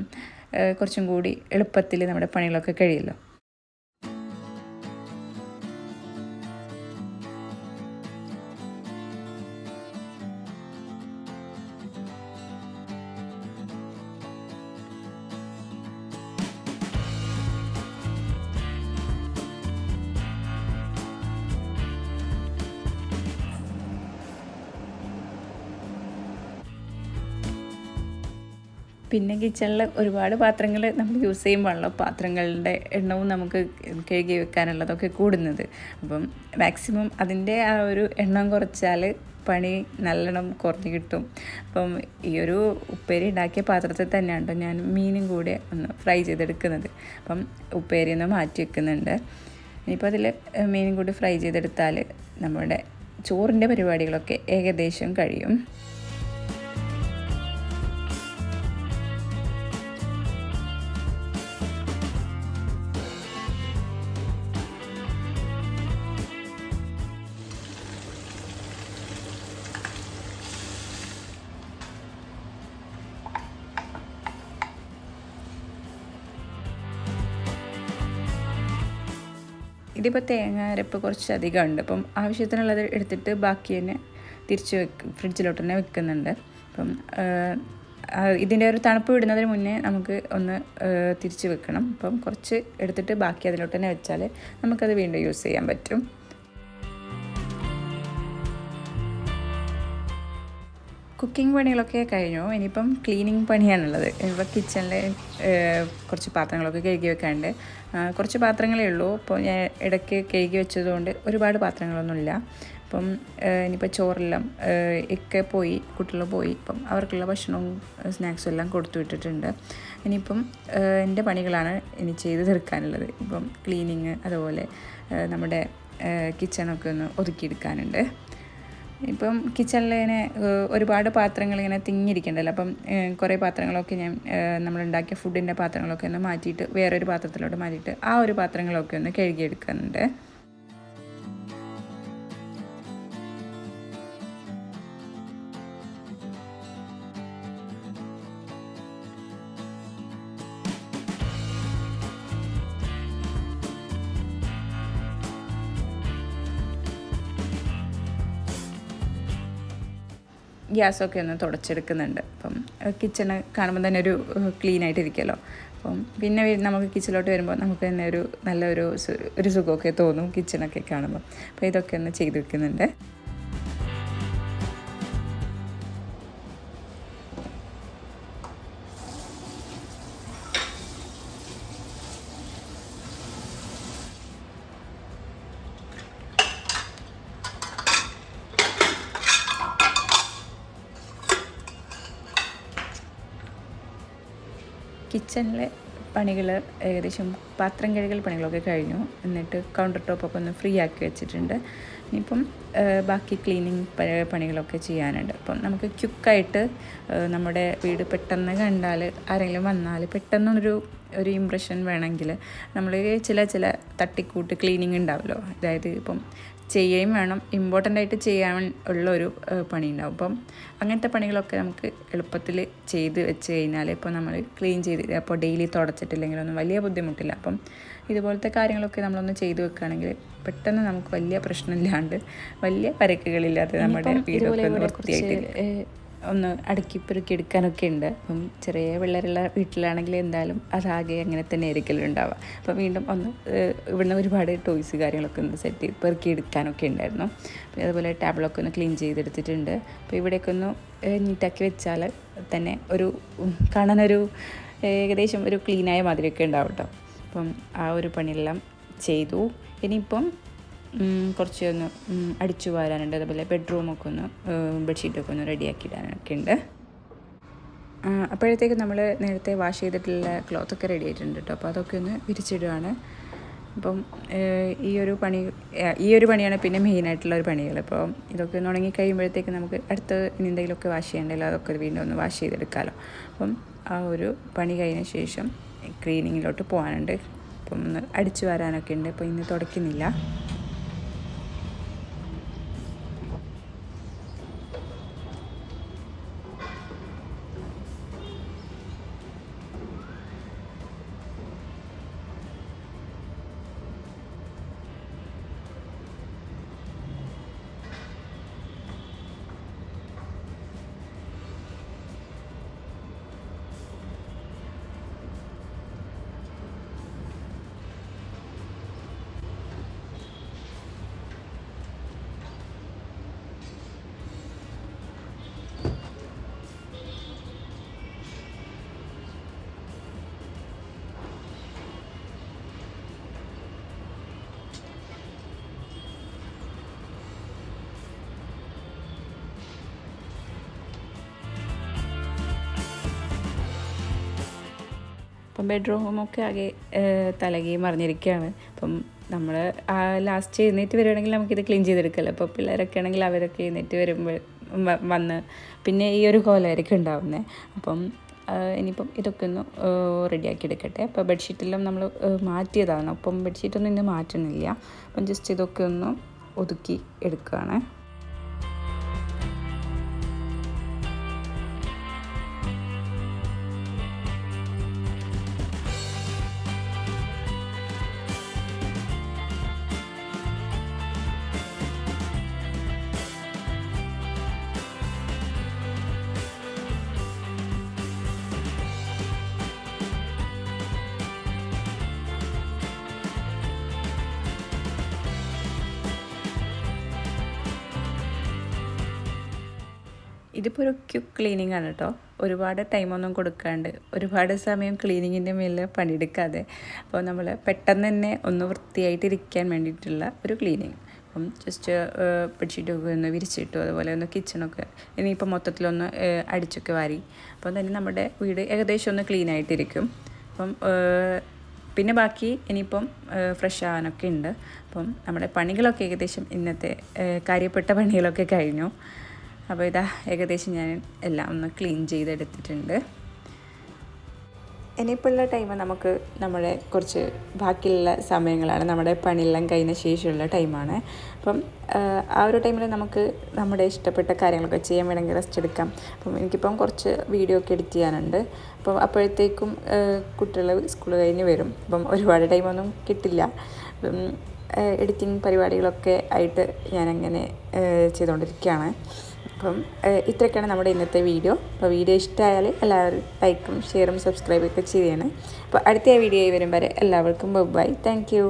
കുറച്ചും കൂടി എളുപ്പത്തിൽ നമ്മുടെ പണികളൊക്കെ കഴിയുമല്ലോ. പിന്നെ കിച്ചണിൽ ഒരുപാട് പാത്രങ്ങൾ നമ്മൾ യൂസ് ചെയ്യുമ്പോഴാണല്ലോ പാത്രങ്ങളുടെ എണ്ണവും നമുക്ക് കഴുകി വെക്കാനുള്ളതൊക്കെ കൂടുന്നത്. അപ്പം മാക്സിമം അതിൻ്റെ ആ ഒരു എണ്ണം കുറച്ചാൽ പണി നല്ലോണം കുറഞ്ഞ് കിട്ടും. അപ്പം ഈ ഒരു ഉപ്പേരി ഉണ്ടാക്കിയ പാത്രത്തിൽ തന്നെയാണ് കേട്ടോ ഞാൻ മീനും കൂടെ ഒന്ന് ഫ്രൈ ചെയ്തെടുക്കുന്നത്. അപ്പം ഉപ്പേരി ഒന്ന് മാറ്റി വെക്കുന്നുണ്ട്. ഇനിയിപ്പോൾ അതിൽ മീനും കൂടി ഫ്രൈ ചെയ്തെടുത്താൽ നമ്മുടെ ചോറിൻ്റെ പരിപാടികളൊക്കെ ഏകദേശം കഴിയും. ഇതിപ്പോൾ തേങ്ങ അരപ്പ് കുറച്ച് അധികം ഉണ്ട്. അപ്പം ആവശ്യത്തിനുള്ളത് എടുത്തിട്ട് ബാക്കി തന്നെ തിരിച്ച് ഫ്രിഡ്ജിലോട്ട് തന്നെ വെക്കുന്നുണ്ട്. അപ്പം ഇതിൻ്റെ ഒരു തണുപ്പ് വിടുന്നതിന് മുന്നേ നമുക്ക് ഒന്ന് തിരിച്ച് വെക്കണം. അപ്പം കുറച്ച് എടുത്തിട്ട് ബാക്കി അതിലോട്ട് തന്നെ വെച്ചാൽ നമുക്കത് വീണ്ടും യൂസ് ചെയ്യാൻ പറ്റും. കുക്കിംഗ് പണികളൊക്കെ കഴിഞ്ഞു. ഇനിയിപ്പം ക്ലീനിങ് പണിയാണുള്ളത്. ഇപ്പോൾ കിച്ചണിൽ കുറച്ച് പാത്രങ്ങളൊക്കെ കഴുകി വെക്കാനുണ്ട്. കുറച്ച് പാത്രങ്ങളേ ഉള്ളൂ. അപ്പോൾ ഞാൻ ഇടയ്ക്ക് കഴുകി വെച്ചതുകൊണ്ട് ഒരുപാട് പാത്രങ്ങളൊന്നുമില്ല. അപ്പം ഇനിയിപ്പോൾ ചോറെല്ലാം ഒക്കെ പോയി, കുട്ടികൾ പോയി. ഇപ്പം അവർക്കുള്ള ഭക്ഷണവും സ്നാക്സും എല്ലാം കൊടുത്തു വിട്ടിട്ടുണ്ട്. ഇനിയിപ്പം എൻ്റെ പണികളാണ് ഇനി ചെയ്ത് തീർക്കാനുള്ളത്. ഇപ്പം ക്ലീനിങ്, അതുപോലെ നമ്മുടെ കിച്ചണൊക്കെ ഒന്ന് ഒതുക്കിയെടുക്കാനുണ്ട്. ഇപ്പം കിച്ചണിൽ ഇങ്ങനെ ഒരുപാട് പാത്രങ്ങൾ ഇങ്ങനെ തിങ്ങിയിരിക്കണ്ടല്ലോ. അപ്പം കുറേ പാത്രങ്ങളൊക്കെ ഞാൻ നമ്മളുണ്ടാക്കിയ ഫുഡിൻ്റെ പാത്രങ്ങളൊക്കെ ഒന്ന് മാറ്റിയിട്ട് വേറൊരു പാത്രത്തിലോട്ട് മാറ്റിയിട്ട് ആ ഒരു പാത്രങ്ങളൊക്കെ ഒന്ന് കഴുകിയെടുക്കുന്നുണ്ട്. ഗ്യാസൊക്കെ ഒന്ന് തുടച്ചെടുക്കുന്നുണ്ട്. അപ്പം കിച്ചണ് കാണുമ്പോൾ തന്നെ ഒരു ക്ലീൻ ആയിട്ടിരിക്കുമല്ലോ. അപ്പം പിന്നെ നമുക്ക് കിച്ചണിലോട്ട് വരുമ്പോൾ നമുക്ക് തന്നെ ഒരു നല്ലൊരു സുഖമൊക്കെ തോന്നും കിച്ചണൊക്കെ കാണുമ്പോൾ. അപ്പോൾ ഇതൊക്കെ ഒന്ന് ചെയ്ത് വെക്കുന്നുണ്ട്. കിച്ചണിലെ പണികൾ ഏകദേശം പാത്രം കഴുകൽ പണികളൊക്കെ കഴിഞ്ഞു. എന്നിട്ട് കൗണ്ടർ ടോപ്പൊക്കെ ഒന്ന് ഫ്രീ ആക്കി വെച്ചിട്ടുണ്ട്. ഇനിയിപ്പം ബാക്കി ക്ലീനിങ് പണികളൊക്കെ ചെയ്യാനുണ്ട്. അപ്പം നമുക്ക് ക്വിക്കായിട്ട് നമ്മുടെ വീട് പെട്ടെന്ന് കണ്ടാൽ ആരെങ്കിലും വന്നാൽ പെട്ടെന്നൊരു ഇമ്പ്രഷൻ വേണമെങ്കിൽ നമ്മൾ ചില തട്ടിക്കൂട്ട് ക്ലീനിങ് ഉണ്ടാവുമല്ലോ. അതായത് ഇപ്പം ചെയ്യുകയും വേണം, ഇമ്പോർട്ടൻ്റ് ആയിട്ട് ചെയ്യാൻ ഉള്ളൊരു പണി ഉണ്ടാവും. അപ്പം അങ്ങനത്തെ പണികളൊക്കെ നമുക്ക് എളുപ്പത്തിൽ ചെയ്ത് വെച്ച് കഴിഞ്ഞാൽ ഇപ്പോൾ നമ്മൾ ക്ലീൻ ചെയ്ത് അപ്പോൾ ഡെയിലി തുടച്ചിട്ടില്ലെങ്കിലൊന്നും വലിയ ബുദ്ധിമുട്ടില്ല. അപ്പം ഇതുപോലത്തെ കാര്യങ്ങളൊക്കെ നമ്മളൊന്ന് ചെയ്ത് വെക്കുകയാണെങ്കിൽ പെട്ടെന്ന് നമുക്ക് വലിയ പ്രശ്നമില്ലാണ്ട് വലിയ പരക്കുകളില്ലാതെ നമ്മുടെ വീടൊക്കെ വൃത്തിയായിട്ട് ഒന്ന് അടുക്കി പെറുക്കി എടുക്കാനൊക്കെ ഉണ്ട്. അപ്പം ചെറിയ പിള്ളേരുള്ള വീട്ടിലാണെങ്കിൽ എന്തായാലും അതാകെ അങ്ങനെ തന്നെ ആയിരിക്കലും ഉണ്ടാവുക. അപ്പോൾ വീണ്ടും ഒന്ന് ഇവിടുന്ന് ഒരുപാട് ടോയ്സ് കാര്യങ്ങളൊക്കെ ഒന്ന് സെറ്റ് ചെയ്ത് പെറുക്കി എടുക്കാനൊക്കെ ഉണ്ടായിരുന്നു. അപ്പോൾ അതുപോലെ ടേബിളൊക്കെ ഒന്ന് ക്ലീൻ ചെയ്തെടുത്തിട്ടുണ്ട്. അപ്പോൾ ഇവിടെയൊക്കെ ഒന്ന് നീറ്റാക്കി വെച്ചാൽ തന്നെ ഒരു കാണാനൊരു ഏകദേശം ഒരു ക്ലീനായ മാതിരിയൊക്കെ ഉണ്ടാവും കേട്ടോ. അപ്പം ആ ഒരു പണിയെല്ലാം ചെയ്തു. ഇനിയിപ്പം കുറച്ച് ഒന്ന് അടിച്ചു വാരാനുണ്ട്. അതുപോലെ ബെഡ്റൂമൊക്കെ ഒന്ന് ബെഡ്ഷീറ്റൊക്കെ ഒന്ന് റെഡിയാക്കി ഇടാനൊക്കെ ഉണ്ട്. അപ്പോഴത്തേക്ക് നമ്മൾ നേരത്തെ വാഷ് ചെയ്തിട്ടുള്ള ക്ലോത്തൊക്കെ റെഡി ആയിട്ടുണ്ട് കേട്ടോ. അപ്പോൾ അതൊക്കെ ഒന്ന് വിരിച്ചിടുകയാണ്. അപ്പം ഈ ഒരു പണിയാണ് പിന്നെ മെയിനായിട്ടുള്ള ഒരു പണികൾ. അപ്പോൾ ഇതൊക്കെ ഒന്ന് ഉണങ്ങി കഴിയുമ്പോഴത്തേക്ക് നമുക്ക് അടുത്ത് ഇനി എന്തെങ്കിലുമൊക്കെ വാഷ് ചെയ്യേണ്ടല്ലോ, അതൊക്കെ വീണ്ടും ഒന്ന് വാഷ് ചെയ്തെടുക്കാമല്ലോ. അപ്പം ആ ഒരു പണി കഴിഞ്ഞ ശേഷം ക്ലീനിങ്ങിലോട്ട് പോകാനുണ്ട്. അപ്പം ഒന്ന് അടിച്ചു വരാനൊക്കെ ഉണ്ട്. അപ്പോൾ ഇന്ന് തുടയ്ക്കുന്നില്ല. അപ്പം ബെഡ്റൂമൊക്കെ ആകെ തലകി മറിഞ്ഞിരിക്കുകയാണ്. അപ്പം നമ്മൾ ലാസ്റ്റ് എഴുന്നേറ്റ് വരുവാണെങ്കിൽ നമുക്കിത് ക്ലീൻ ചെയ്തെടുക്കല്ലോ. അപ്പോൾ പിള്ളേരൊക്കെ ആണെങ്കിൽ അവരൊക്കെ എഴുന്നേറ്റ് വരുമ്പോൾ വന്ന് പിന്നെ ഈ ഒരു കോലമായിരിക്കും ഉണ്ടാവുന്നത്. അപ്പം ഇനിയിപ്പം ഇതൊക്കെ ഒന്ന് റെഡിയാക്കി എടുക്കട്ടെ. അപ്പോൾ ബെഡ്ഷീറ്റെല്ലാം നമ്മൾ മാറ്റിയതാണ്. അപ്പം ബെഡ്ഷീറ്റൊന്നും ഇന്ന് മാറ്റണില്ല. അപ്പം ജസ്റ്റ് ഇതൊക്കെ ഒന്ന് ഒതുക്കി എടുക്കുകയാണ്. ഇതിപ്പോൾ ഒരു ക്വിക്ക് ക്ലീനിങ് ആണ് കേട്ടോ. ഒരുപാട് ടൈമൊന്നും കൊടുക്കാണ്ട് ഒരുപാട് സമയം ക്ലീനിങ്ങിൻ്റെ മേലെ പണിയെടുക്കാതെ അപ്പോൾ നമ്മൾ പെട്ടെന്ന് തന്നെ ഒന്ന് വൃത്തിയായിട്ടിരിക്കാൻ വേണ്ടിയിട്ടുള്ള ഒരു ക്ലീനിങ്. അപ്പം ജസ്റ്റ് ബെഡ്ഷീറ്റൊക്കെ ഒന്ന് വിരിച്ചിട്ടു. അതുപോലെ ഒന്ന് കിച്ചണൊക്കെ ഇനിയിപ്പോൾ മൊത്തത്തിലൊന്ന് അടിച്ചൊക്കെ വാരി. അപ്പം തന്നെ നമ്മുടെ വീട് ഏകദേശം ഒന്ന് ക്ലീൻ ആയിട്ടിരിക്കും. അപ്പം പിന്നെ ബാക്കി ഇനിയിപ്പം ഫ്രഷ് ആവാനൊക്കെ ഉണ്ട്. അപ്പം നമ്മുടെ പണികളൊക്കെ ഏകദേശം ഇന്നത്തെ കാര്യപ്പെട്ട പണികളൊക്കെ കഴിഞ്ഞു. അപ്പോൾ ഇതാ ഏകദേശം ഞാൻ എല്ലാം ഒന്ന് ക്ലീൻ ചെയ്തെടുത്തിട്ടുണ്ട്. ഇനിയിപ്പോഴുള്ള ടൈം നമുക്ക് നമ്മുടെ കുറച്ച് ബാക്കിയുള്ള സമയങ്ങളാണ്. നമ്മുടെ പണിയെല്ലാം കഴിഞ്ഞ ശേഷമുള്ള ടൈമാണ്. അപ്പം ആ ഒരു ടൈമിൽ നമുക്ക് നമ്മുടെ ഇഷ്ടപ്പെട്ട കാര്യങ്ങളൊക്കെ ചെയ്യാൻ വേണമെങ്കിൽ റെസ്റ്റ് എടുക്കാം. അപ്പം എനിക്കിപ്പം കുറച്ച് വീഡിയോ ഒക്കെ എഡിറ്റ് ചെയ്യാനുണ്ട്. അപ്പം അപ്പോഴത്തേക്കും കുട്ടികൾ സ്കൂൾ കഴിഞ്ഞ് വരും. അപ്പം ഒരുപാട് ടൈമൊന്നും കിട്ടില്ല. എഡിറ്റിംഗ് പരിപാടികളൊക്കെ ആയിട്ട് ഞാനങ്ങനെ ചെയ്തുകൊണ്ടിരിക്കുകയാണ്. അപ്പം ഇത്രയൊക്കെയാണ് നമ്മുടെ ഇന്നത്തെ വീഡിയോ. അപ്പോൾ വീഡിയോ ഇഷ്ടമായാൽ എല്ലാവരും ലൈക്കും ഷെയറും സബ്സ്ക്രൈബൊക്കെ ചെയ്യണം. അപ്പോൾ അടുത്ത വീഡിയോയിൽ വരും വരെ എല്ലാവർക്കും ബൈ. Thank you.